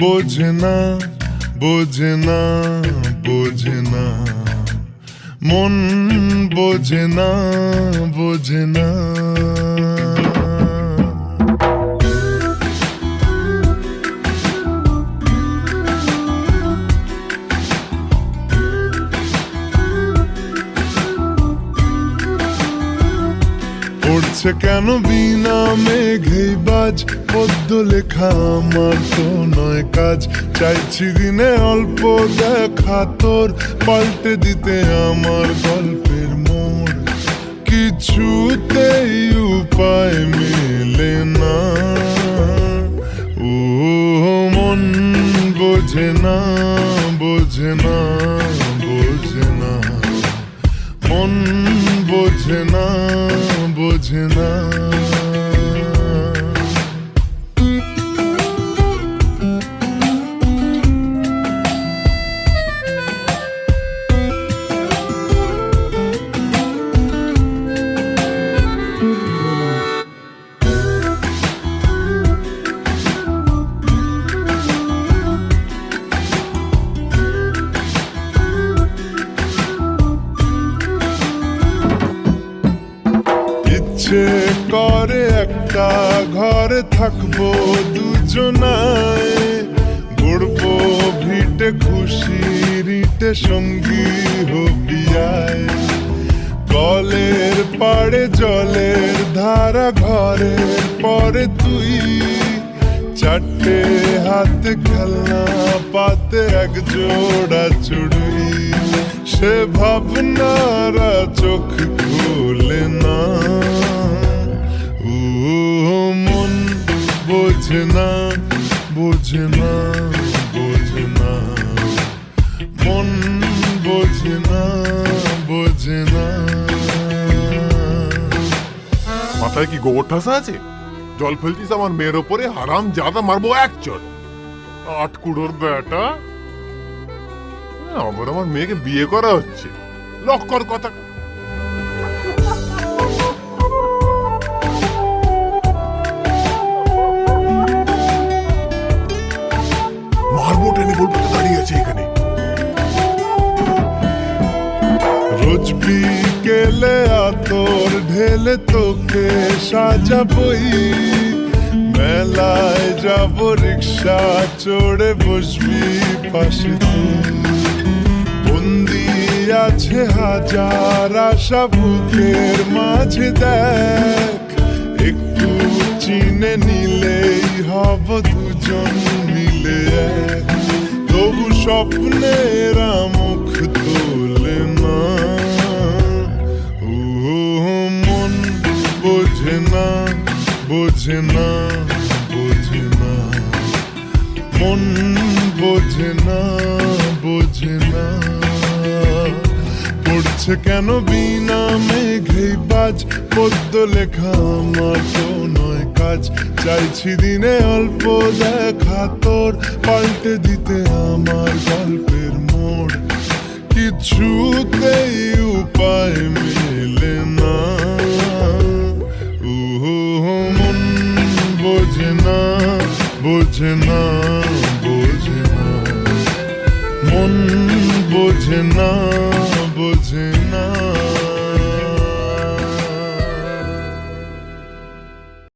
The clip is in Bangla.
বোঝে না বোঝে না বোঝে না মন বোঝে না বোঝে না পড়ছে কেন বিনা মেঘেই বাজ পদ্য লেখা আমার তো নয় কাজ চাইছি দিনে অল্প দেখা তোর পাল্টে দিতে আমার গল্পের মোড় কিছুতেই উপায় মেলে না ও মন বোঝে না বোঝে না বোঝে না মন বোঝে না বোঝে না ইচ্ছে করে একটা ঘরে থাকবো দুজনায় গড়বো ভিটে খুশি রিটে সঙ্গী হবিয়ায় কলের পাড়ে জলের ধারা ঘরের পরে তুই চারটে হাতে খেলনা পাতে এক জোড়া চুড়ি সে ভাবনারা চোখ খুলে না ও মন বোঝে না বোঝে না বোঝে না মন বোঝে না বোঝে না মাথায় কি গোবর ঠাসা আছে? জল ফেলতিস আমার মেয়ের ওপরে, হারাম জাদা মারবো এক চট। আটকুড়োর বেটা, আবার আমার মেয়েকে বিয়ে করা হচ্ছে, লক্কর কথা। মারবো টেনে বলবো তো দাঁড়িয়ে আছে এখানে। রোজ বিকেলে আতর ঢেলে তোকে সাজাবই, মেলায় যাব রিক্সা চড়ে বসবি পাশে তুই। বন্দি আছে হাজার আশা বুকের মাঝে, দেখ একটু চিনে নিলেই হব দুজন মিলে এক। তবু স্বপ্নের মুখ তোলে না ও মন বোঝে না বোঝে না বোঝে না মন বোঝে না বোঝে না পড়ছে কেন বিনা মেঘেই বাজ পদ্য লেখা আমার তো নয় কাজ চাইছি দিনে অল্প দেখা তোর পাল্টে দিতে আমার গল্পের মোড় কিছুতেই উপায় মেলে না ও মন বোঝে না বোঝে না বোঝে না মন বোঝে না বোঝে না।